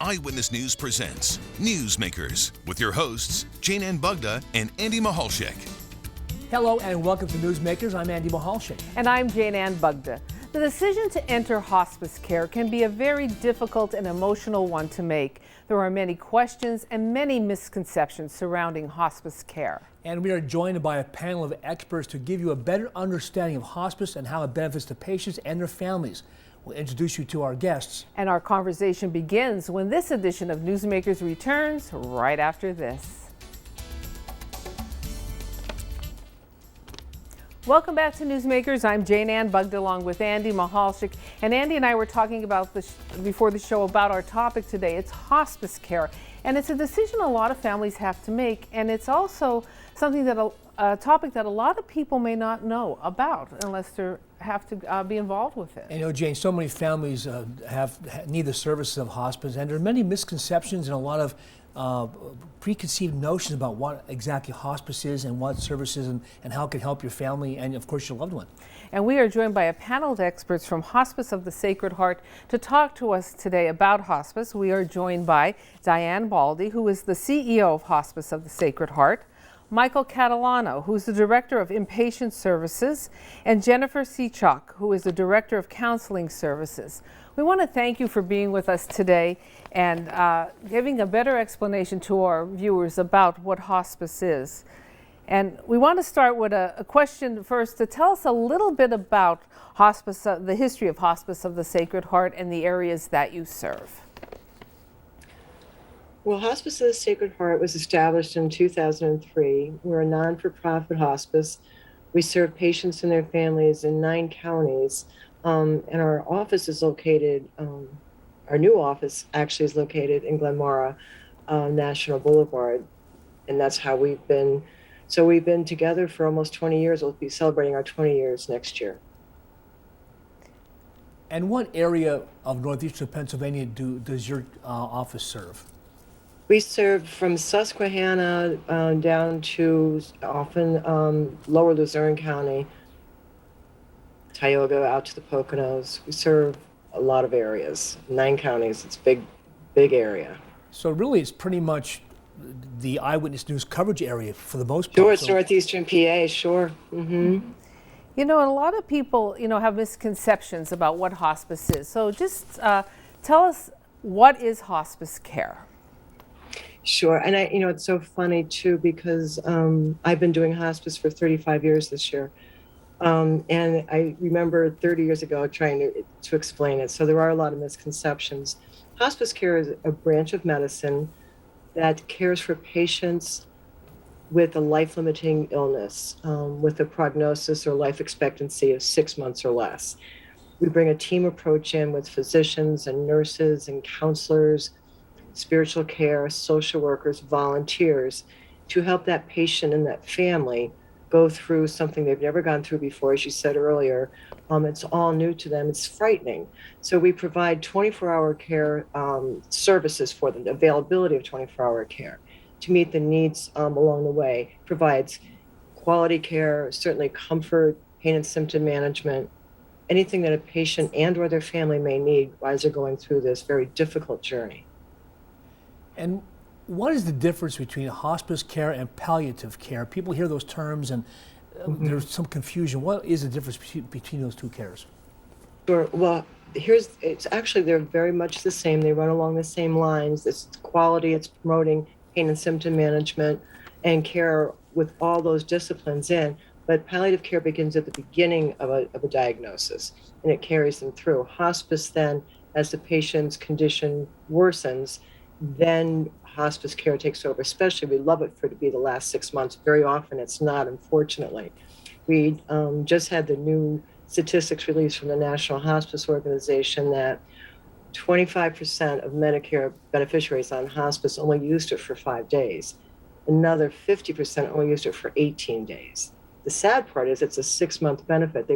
Eyewitness News presents Newsmakers with your hosts, Jayne and Andy Mahalchik. Hello and welcome to Newsmakers. I'm Andy Mahalchik. And I'm Jayne Bugda. The decision to enter hospice care can be a very difficult and emotional one to make. There are many questions and many misconceptions surrounding hospice care. And we are joined by a panel of experts to give you a better understanding of hospice and how it benefits the patients and their families. We'll introduce you to our guests. And our conversation begins when this edition of Newsmakers returns right after this. Welcome back to Newsmakers. I'm Jayne Bugda along with Andy Mahalchik. And Andy and I were talking about this before the show about our topic today. It's hospice care. And it's a decision a lot of families have to make. And it's also something that a topic that a lot of people may not know about unless they have to be involved with it. And Jayne, so many families need the services of hospice, and there are many misconceptions and a lot of preconceived notions about what exactly hospice is and what services and how it can help your family and, of course, your loved one. And we are joined by a panel of experts from Hospice of the Sacred Heart to talk to us today about hospice. We are joined by Diane Baldy, who is the CEO of Hospice of the Sacred Heart, Michael Catalano, who is the Director of Inpatient Services, and Jennifer Sechok, who is the Director of Counseling Services. We want to thank you for being with us today and giving a better explanation to our viewers about what hospice is. And we want to start with a question first to tell us a little bit about hospice, the history of Hospice of the Sacred Heart and the areas that you serve. Well, Hospice of the Sacred Heart was established in 2003. We're a non-for-profit hospice. We serve patients and their families in 9 counties. And our office is located, our new office actually is located in Glenmora National Boulevard. And that's how we've been together for almost 20 years. We'll be celebrating our 20 years next year. And what area of northeastern Pennsylvania does your office serve? We serve from Susquehanna down to often lower Luzerne County, Tioga out to the Poconos. We serve a lot of areas, 9 counties. It's a big area. So really it's pretty much the Eyewitness News coverage area for the most part. Sure, it's northeastern PA, sure. Mm-hmm. You know, and a lot of people, have misconceptions about what hospice is. So just tell us, what is hospice care? Sure, and it's so funny too because I've been doing hospice for 35 years this year, and I remember 30 years ago trying to explain it. So there are a lot of misconceptions. Hospice care is a branch of medicine that cares for patients with a life-limiting illness, with a prognosis or life expectancy of 6 months or less. We bring a team approach in with physicians and nurses and counselors, spiritual care, social workers, volunteers to help that patient and that family go through something they've never gone through before. As you said earlier, it's all new to them. It's frightening. So we provide 24-hour care services for them, the availability of 24-hour care to meet the needs along the way. Provides quality care, certainly comfort, pain and symptom management, anything that a patient and or their family may need as they're going through this very difficult journey. And what is the difference between hospice care and palliative care? People hear those terms and there's some confusion. What is the difference between those two cares? Sure. Well, it's actually, they're very much the same. They run along the same lines. It's quality, it's promoting pain and symptom management and care with all those disciplines in. But palliative care begins at the beginning of a diagnosis and it carries them through. Hospice then, as the patient's condition worsens, then hospice care takes over. Especially, we love it for it to be the last 6 months. Very often it's not, unfortunately. We just had the new statistics released from the National Hospice Organization that 25% of Medicare beneficiaries on hospice only used it for 5 days. Another 50% only used it for 18 days. The sad part is it's a 6-month benefit.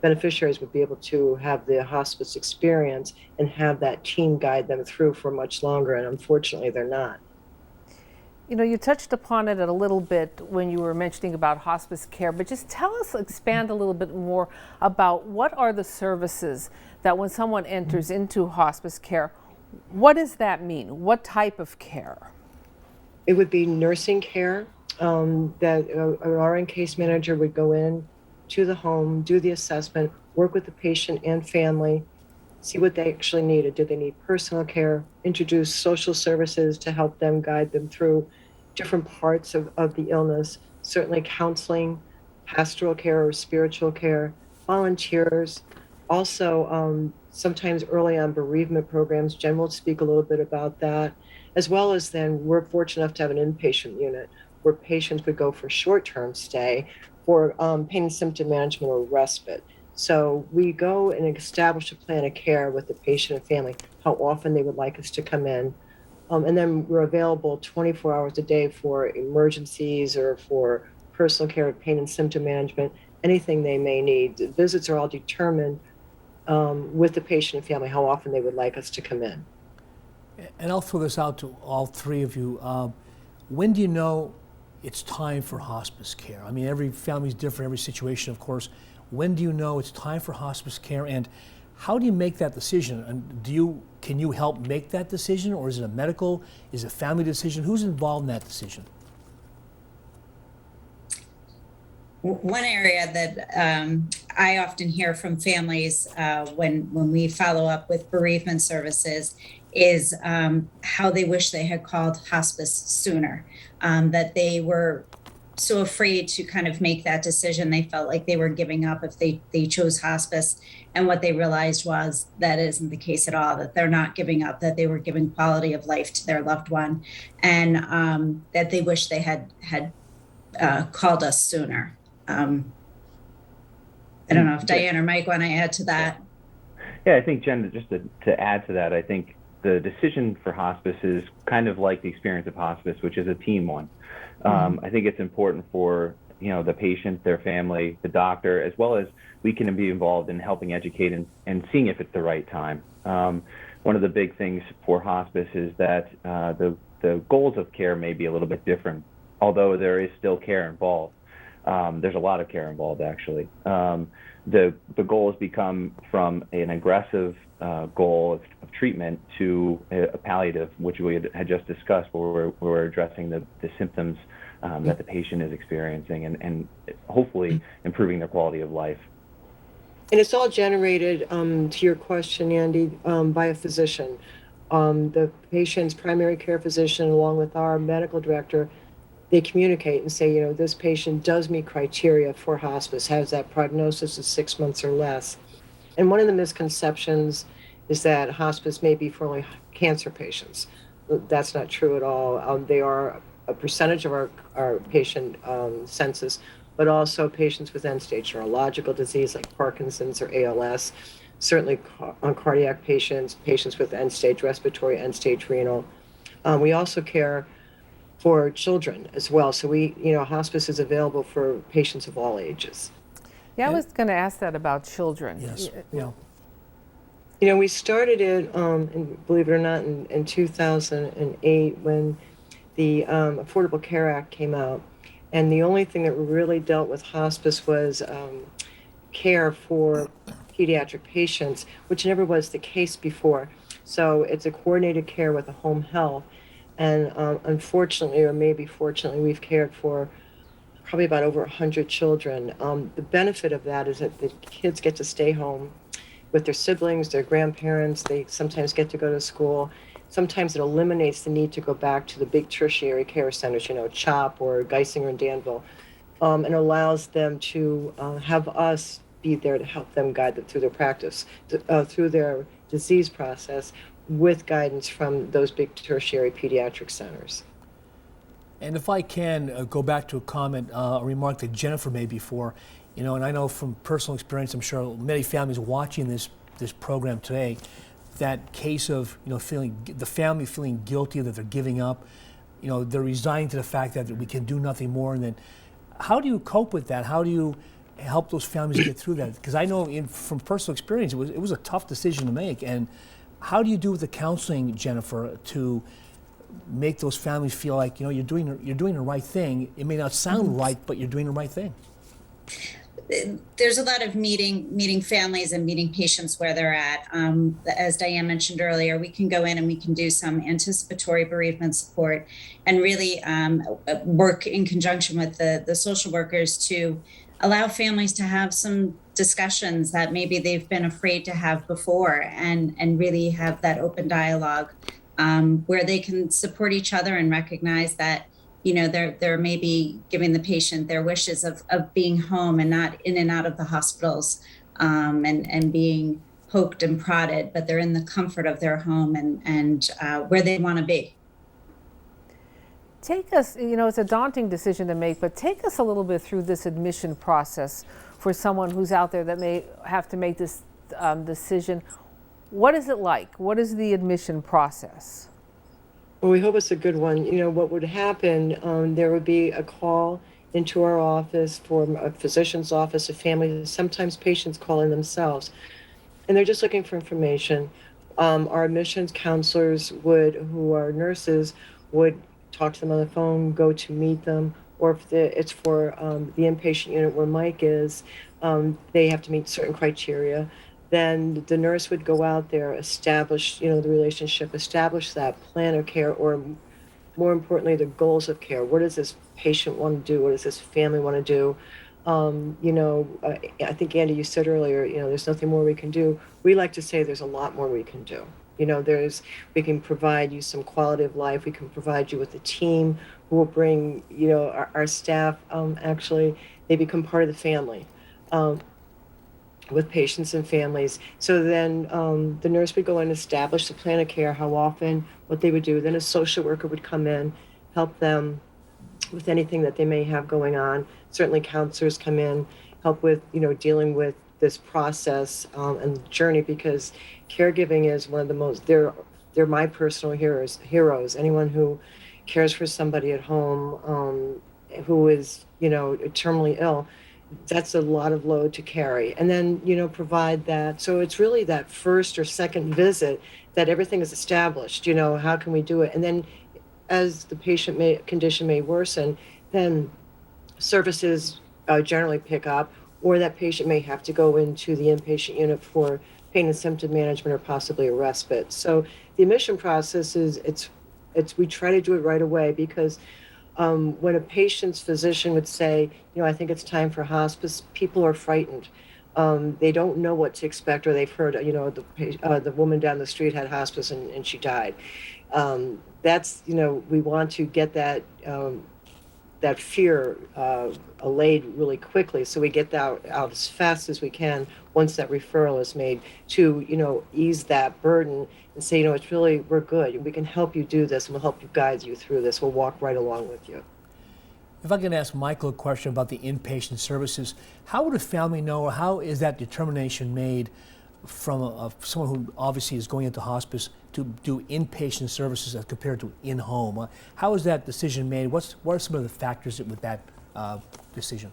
Beneficiaries would be able to have the hospice experience and have that team guide them through for much longer, and unfortunately they're not. You touched upon it a little bit when you were mentioning about hospice care, but just expand a little bit more about what are the services that when someone enters into hospice care, What does that mean? What type of care? It would be nursing care, that an RN case manager would go in to the home, do the assessment, work with the patient and family, see what they actually needed. Do they need personal care? Introduce social services to help them, guide them through different parts of the illness, certainly counseling, pastoral care or spiritual care, volunteers. Also, sometimes early on bereavement programs. Jen will speak a little bit about that, as well as then we're fortunate enough to have an inpatient unit where patients would go for short-term stay for pain and symptom management or respite. So we go and establish a plan of care with the patient and family, how often they would like us to come in. And then we're available 24 hours a day for emergencies or for personal care, pain and symptom management, anything they may need. The visits are all determined with the patient and family, how often they would like us to come in. And I'll throw this out to all three of you. When do you know it's time for hospice care? I mean, every family's different, every situation, of course. When do you know it's time for hospice care, and how do you make that decision? And can you help make that decision, or is it a medical, is it a family decision? Who's involved in that decision? One area that I often hear from families when we follow up with bereavement services is how they wish they had called hospice sooner, that they were so afraid to kind of make that decision. They felt like they were giving up if they chose hospice. And what they realized was that isn't the case at all, that they're not giving up, that they were giving quality of life to their loved one, and that they wish they had called us sooner. I don't know if Diane or Mike want to add to that. Yeah, I think, Jen, just to add to that, I think the decision for hospice is kind of like the experience of hospice, which is a team one. I think it's important for the patient, their family, the doctor, as well as we can be involved in helping educate and seeing if it's the right time. One of the big things for hospice is that the goals of care may be a little bit different, although there is still care involved. There's a lot of care involved, actually. The goals become from an aggressive goal of treatment to a palliative, which we had just discussed, where we're addressing the symptoms that the patient is experiencing and hopefully improving their quality of life. And it's all generated, to your question, Andy, by a physician. The patient's primary care physician, along with our medical director, they communicate and say, this patient does meet criteria for hospice, has that prognosis of 6 months or less. And one of the misconceptions is that hospice may be for only cancer patients. That's not true at all. They are a percentage of our patient census, but also patients with end-stage neurological disease like Parkinson's or ALS, certainly cardiac patients, patients with end-stage respiratory, end-stage renal. We also care for children as well. So hospice is available for patients of all ages. Yeah, I was going to ask that about children. Yes. Yeah. We started it, and believe it or not, in 2008 when the Affordable Care Act came out. And the only thing that really dealt with hospice was care for pediatric patients, which never was the case before. So it's a coordinated care with a home health. And unfortunately, or maybe fortunately, we've cared for probably about over 100 children. The benefit of that is that the kids get to stay home with their siblings, their grandparents. They sometimes get to go to school. Sometimes it eliminates the need to go back to the big tertiary care centers, CHOP or Geisinger and Danville, and allows them to have us be there to help them, guide them through their practice, through their disease process, with guidance from those big tertiary pediatric centers. And if I can go back to a comment, a remark that Jennifer made before, and I know from personal experience, I'm sure many families watching this program today, that case of the family feeling guilty that they're giving up, they're resigning to the fact that we can do nothing more. And then, how do you cope with that? How do you help those families get through that? Because I know from personal experience, it was a tough decision to make. And how do you do with the counseling, Jennifer, to make those families feel like you're doing the right thing? It may not sound right, but you're doing the right thing. there's a lot of meeting families and meeting patients where they're at. As Diane mentioned earlier, we can go in and we can do some anticipatory bereavement support and really work in conjunction with the social workers to allow families to have some discussions that maybe they've been afraid to have before, and really have that open dialogue where they can support each other and recognize that they're maybe giving the patient their wishes of being home and not in and out of the hospitals, and being poked and prodded, but they're in the comfort of their home and where they want to be. Take us, it's a daunting decision to make, but take us a little bit through this admission process for someone who's out there that may have to make this decision. What is it like? What is the admission process? Well, we hope it's a good one. What would happen, there would be a call into our office from a physician's office, a family. Sometimes patients call in themselves, and they're just looking for information. Our admissions counselors who are nurses, would talk to them on the phone, go to meet them, or if it's for the inpatient unit where Mike is, they have to meet certain criteria. Then the nurse would go out there, establish, the relationship, establish that plan of care, or more importantly, the goals of care. What does this patient want to do? What does this family want to do? I think, Andy, you said earlier, there's nothing more we can do. We like to say there's a lot more we can do. We can provide you some quality of life. We can provide you with a team who will bring, our staff, actually, they become part of the family. With patients and families. So then the nurse would go and establish the plan of care, how often, what they would do. Then a social worker would come in, help them with anything that they may have going on. Certainly counselors come in, help with, dealing with this process and journey, because caregiving is one of the most, they're my personal heroes. Anyone who cares for somebody at home who is, terminally ill, that's a lot of load to carry. And then, provide that. So it's really that first or second visit that everything is established, how can we do it? And then as the condition may worsen, then services generally pick up, or that patient may have to go into the inpatient unit for pain and symptom management or possibly a respite. So the admission process we try to do it right away, because when a patient's physician would say, I think it's time for hospice, people are frightened. They don't know what to expect, or they've heard, the woman down the street had hospice and she died. We want to get that fear allayed really quickly, so we get that out as fast as we can once that referral is made, to ease that burden and say, it's really, we're good, we can help you do this, and we'll help you guide you through this, we'll walk right along with you. If I can ask Michael a question about the inpatient services, how would a family know, or how is that determination made from someone who obviously is going into hospice to do inpatient services as compared to in-home? How is that decision made? What are some of the factors with that decision?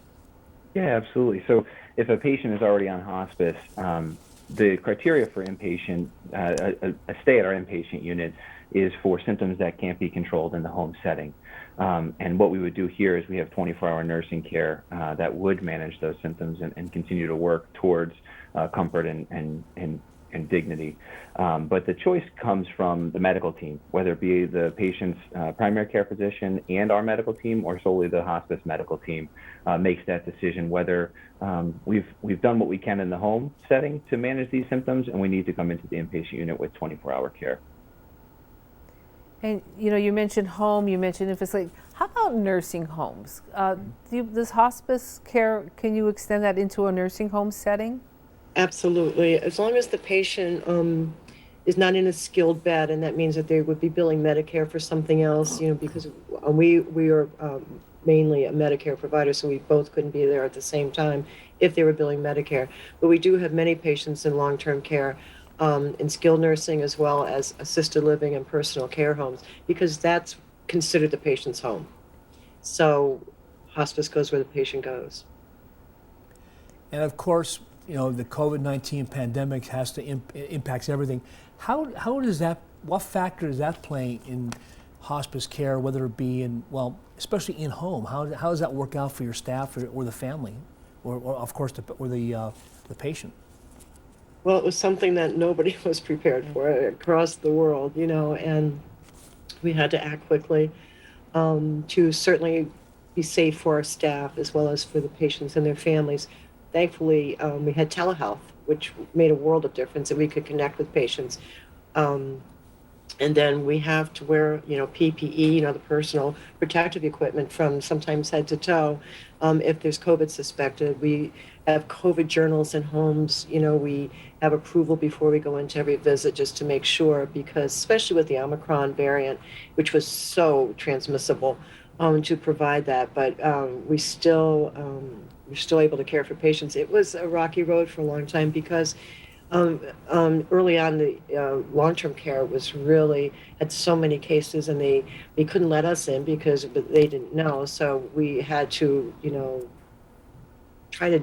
Yeah, absolutely. So if a patient is already on hospice, the criteria for inpatient, a stay at our inpatient unit, is for symptoms that can't be controlled in the home setting. And what we would do here is we have 24-hour nursing care that would manage those symptoms and continue to work towards comfort and dignity. But the choice comes from the medical team, whether it be the patient's primary care physician and our medical team, or solely the hospice medical team makes that decision whether we've done what we can in the home setting to manage these symptoms, and we need to come into the inpatient unit with 24-hour care. And you mentioned home, you mentioned facility. How about nursing homes? This hospice care, can you extend that into a nursing home setting? Absolutely. As long as the patient is not in a skilled bed, and that means that they would be billing Medicare for something else, because we are mainly a Medicare provider, so we both couldn't be there at the same time if they were billing Medicare. But we do have many patients in long-term care, in skilled nursing, as well as assisted living and personal care homes, because that's considered the patient's home. So hospice goes where the patient goes. And of course, the COVID-19 pandemic impacts everything. What factor does that play in hospice care, whether it be especially in home? How does that work out for your staff or the family? or of course, the patient? Well, it was something that nobody was prepared for across the world, and we had to act quickly to certainly be safe for our staff as well as for the patients and their families. Thankfully, we had telehealth, which made a world of difference, that we could connect with patients. And then we have to wear, PPE, the personal protective equipment from sometimes head to toe. If there's COVID suspected, we have COVID journals in homes. We have approval before we go into every visit just to make sure, because especially with the Omicron variant, which was so transmissible, to provide that. But we're still able to care for patients. It was a rocky road for a long time because early on, the long-term care was really had so many cases, and they couldn't let us in because they didn't know. So we had to, try to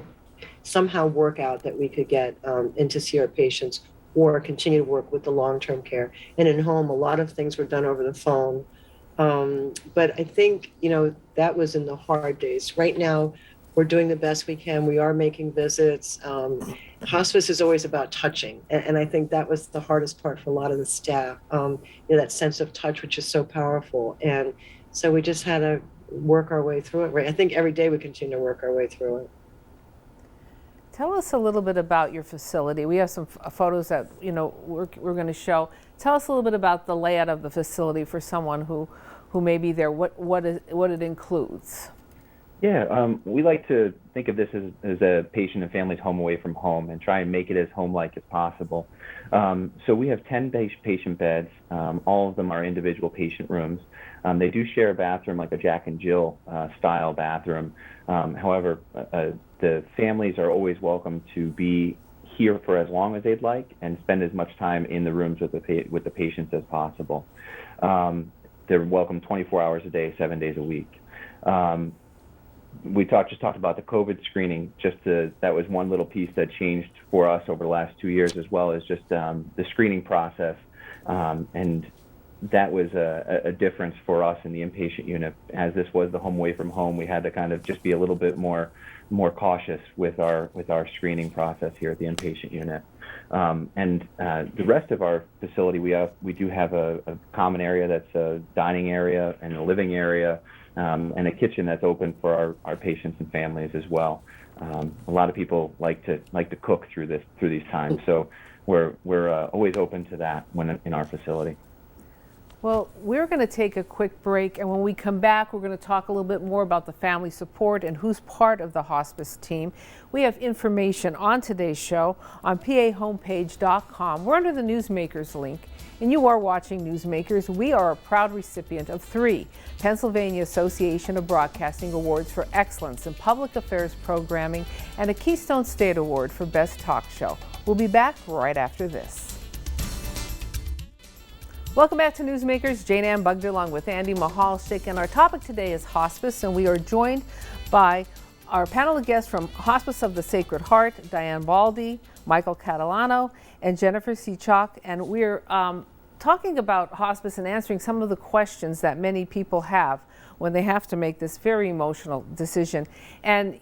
somehow work out that we could get in to see our patients or continue to work with the long-term care. And in home, a lot of things were done over the phone. But I think, that was in the hard days. Right now, we're doing the best we can. We are making visits. Hospice is always about touching. And I think that was the hardest part for a lot of the staff, that sense of touch, which is so powerful. And so we just had to work our way through it. Right? I think every day we continue to work our way through it. Tell us a little bit about your facility. We have some photos that we're going to show. Tell us a little bit about the layout of the facility for someone who may be there. What it includes. Yeah, we like to think of this as a patient and family's home away from home and try and make it as home-like as possible. So we have 10 patient beds. All of them are individual patient rooms. They do share a bathroom, like a Jack and Jill style bathroom. However, the families are always welcome to be here for as long as they'd like and spend as much time in the rooms with the patients as possible. They're welcome 24 hours a day, 7 days a week. We just talked about the COVID screening. That was one little piece that changed for us over the last 2 years, as well as just the screening process. And that was a difference for us in the inpatient unit. As this was the home away from home, we had to kind of just be a little bit more cautious with our screening process here at the inpatient unit. And the rest of our facility, we do have a common area that's a dining area and a living area, and a kitchen that's open for our patients and families as well. A lot of people like to cook through these times, so we're always open to that when in our facility. Well, we're going to take a quick break, and when we come back, we're going to talk a little bit more about the family support and who's part of the hospice team. We have information on today's show on pahomepage.com. We're under the Newsmakers link, and you are watching Newsmakers. We are a proud recipient of 3 Pennsylvania Association of Broadcasting Awards for Excellence in Public Affairs Programming and a Keystone State Award for Best Talk Show. We'll be back right after this. Welcome back to Newsmakers. Jayne Bugda along with Andy Mahalchik, and our topic today is hospice, and we are joined by our panel of guests from Hospice of the Sacred Heart, Jayne Baldi, Michael Catalano, and Jennifer Sechok, and we're talking about hospice and answering some of the questions that many people have when they have to make this very emotional decision. And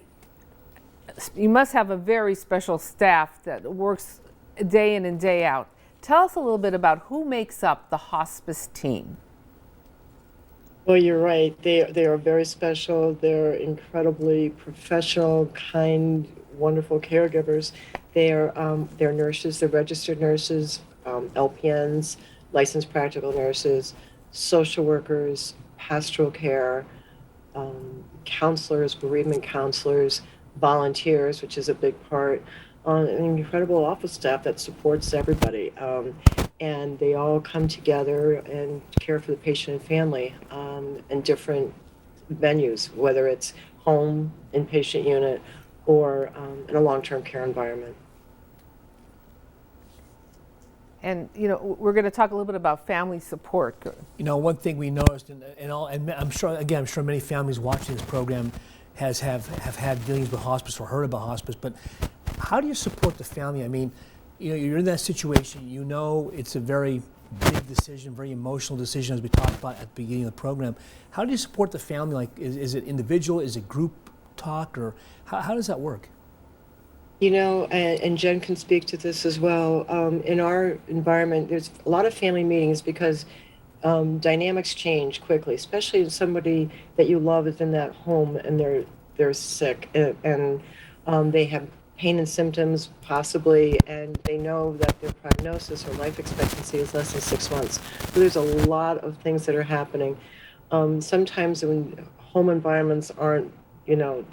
you must have a very special staff that works day in and day out. Tell us a little bit about who makes up the hospice team. Well, you're right. They are very special. They're incredibly professional, kind, wonderful caregivers. They're nurses, they're registered nurses, LPNs, licensed practical nurses, social workers, pastoral care, counselors, bereavement counselors, volunteers, which is a big part. An incredible office staff that supports everybody, and they all come together and care for the patient and family in different venues, whether it's home, inpatient unit, or in a long-term care environment. And we're going to talk a little bit about family support. One thing we noticed, and I'm sure many families watching this program have had dealings with hospice or heard about hospice, but how do you support the family? I mean, you're in that situation. It's a very big decision, very emotional decision, as we talked about at the beginning of the program. How do you support the family? Like, is it individual? Is it group talk, or how does that work? You know, and Jen can speak to this as well. In our environment, there's a lot of family meetings because dynamics change quickly, especially if somebody that you love is in that home and they're sick and they have pain and symptoms possibly, and they know that their prognosis or life expectancy is less than 6 months. So there's a lot of things that are happening. Sometimes when home environments aren't, you know,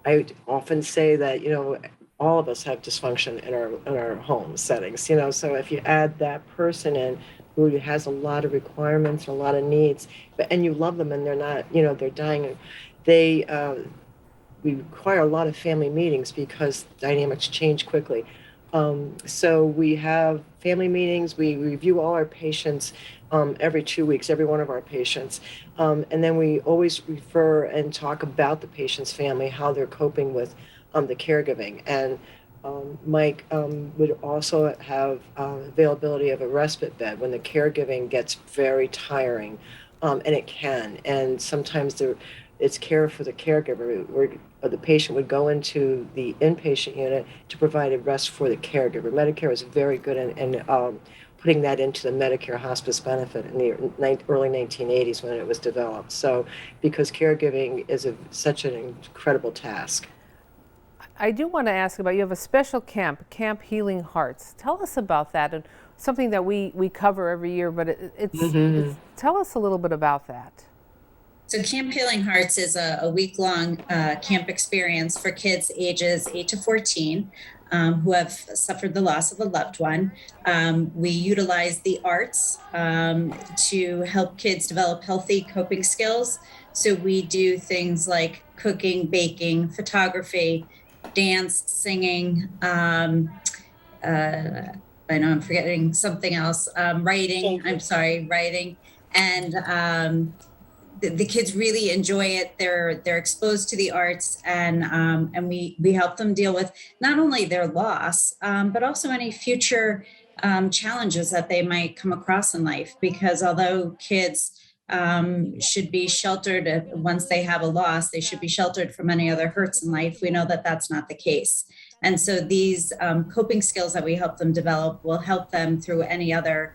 I often say that, you know, all of us have dysfunction in our home settings, you know, so if you add that person in who has a lot of requirements, a lot of needs, and you love them and they're not, you know, they're dying, we require a lot of family meetings because dynamics change quickly. So we have family meetings, we review all our patients every 2 weeks, every one of our patients. And then we always refer and talk about the patient's family, how they're coping with the caregiving. And Mike would also have availability of a respite bed when the caregiving gets very tiring, and it can. And sometimes it's care for the caregiver, where the patient would go into the inpatient unit to provide a rest for the caregiver. Medicare is very good in putting that into the Medicare hospice benefit in the early 1980s when it was developed. So, because caregiving is such an incredible task. I do want to ask about, you have a special camp, Camp Healing Hearts. Tell us about that, and something that we cover every year, but tell us a little bit about that. So Camp Healing Hearts is a week-long camp experience for kids ages 8 to 14 who have suffered the loss of a loved one. We utilize the arts to help kids develop healthy coping skills. So we do things like cooking, baking, photography, dance, singing. I know I'm forgetting something else. Writing. And the kids really enjoy it. They're exposed to the arts, and we help them deal with not only their loss, but also any future challenges that they might come across in life. Because although kids should be sheltered once they have a loss, they should be sheltered from any other hurts in life. We know that that's not the case. And so these coping skills that we help them develop will help them through any other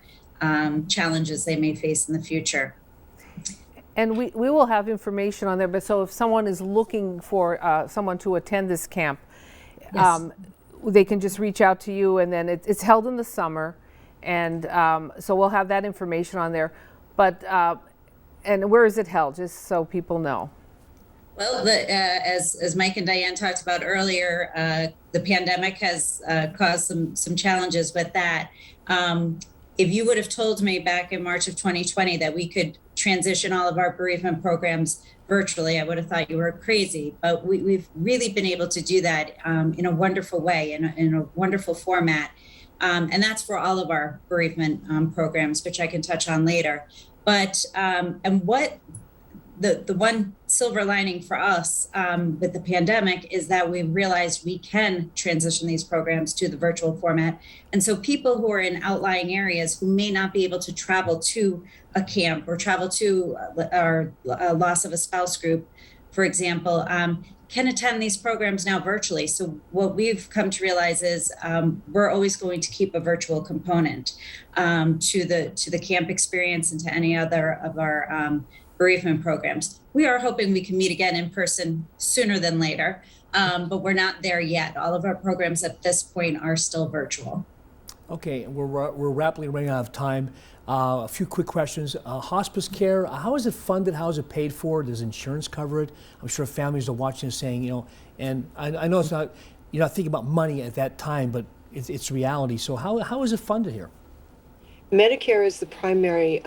challenges they may face in the future. And we will have information on there, but so if someone is looking for someone to attend this camp, yes, they can just reach out to you, and then it's held in the summer, and so we'll have that information on there. But and where is it held, just so people know? Well, as Mike and Diane talked about earlier, the pandemic has caused some challenges with that. If you would have told me back in March of 2020 that we could transition all of our bereavement programs virtually, I would have thought you were crazy. But we've really been able to do that in a wonderful way, in a wonderful format. And that's for all of our bereavement programs, which I can touch on later. But and what the one silver lining for us with the pandemic is that we realized we can transition these programs to the virtual format. And so people who are in outlying areas who may not be able to travel to a camp or travel to our loss of a spouse group, for example, can attend these programs now virtually. So what we've come to realize is we're always going to keep a virtual component to the camp experience and to any other of our bereavement programs. We are hoping we can meet again in person sooner than later, but we're not there yet. All of our programs at this point are still virtual. Okay, we're rapidly running out of time. A few quick questions. Hospice care, how is it funded? How is it paid for? Does insurance cover it? I'm sure families are watching and saying, you know, and I know it's not, you're not thinking about money at that time, but it's reality. So how is it funded here? Medicare is the primary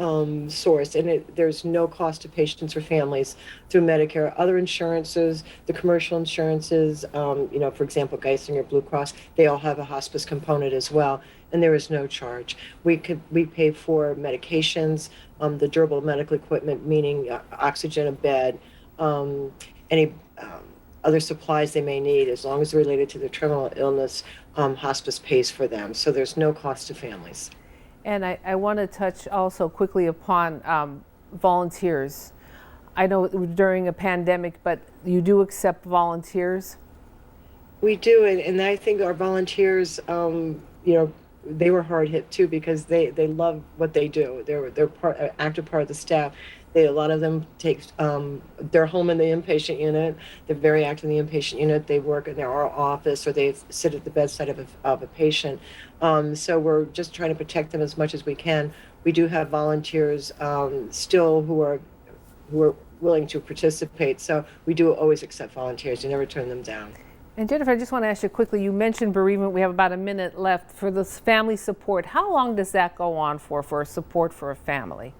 source, and there's no cost to patients or families through Medicare. Other insurances, the commercial insurances, you know, for example, Geisinger, Blue Cross, they all have a hospice component as well, and there is no charge. We pay for medications, the durable medical equipment, meaning oxygen, a bed, any other supplies they may need, as long as they're related to their terminal illness, hospice pays for them. So there's no cost to families. And I want to touch also quickly upon volunteers. I know it was during a pandemic, but you do accept volunteers? We do, and I think our volunteers, they were hard hit too because they love what they do. They're active part of the staff. A lot of them take they're home in the inpatient unit. They're very active in the inpatient unit. They work in our office or they sit at the bedside of a patient. So we're just trying to protect them as much as we can. We do have volunteers still who are willing to participate. So we do always accept volunteers. You never turn them down. And Jennifer, I just want to ask you quickly, you mentioned bereavement. We have about a minute left. For this family support, how long does that go on for support for a family?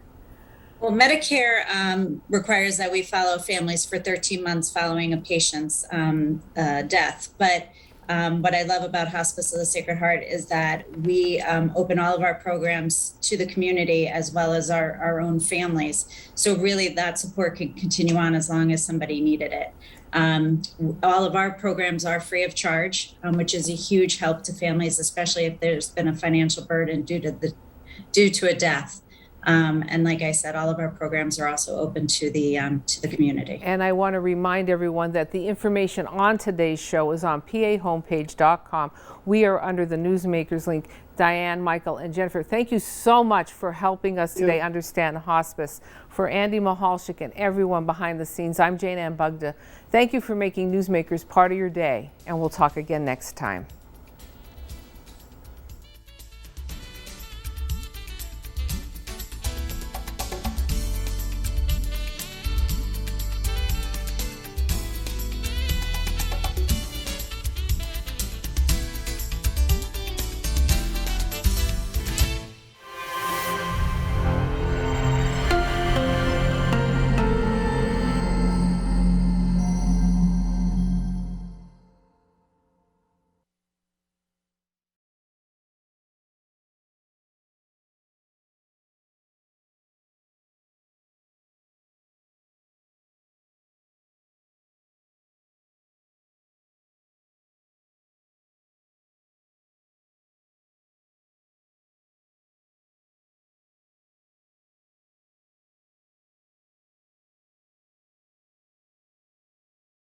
Well, Medicare requires that we follow families for 13 months following a patient's death. But what I love about Hospice of the Sacred Heart is that we open all of our programs to the community as well as our own families. So really that support can continue on as long as somebody needed it. All of our programs are free of charge, which is a huge help to families, especially if there's been a financial burden due to a death. And like I said, all of our programs are also open to the community. And I want to remind everyone that the information on today's show is on pahomepage.com. We are under the Newsmakers link. Diane, Michael, and Jennifer, thank you so much for helping us today understand hospice. For Andy Mahalchik and everyone behind the scenes, I'm Jayne Bugda. Thank you for making Newsmakers part of your day, and we'll talk again next time.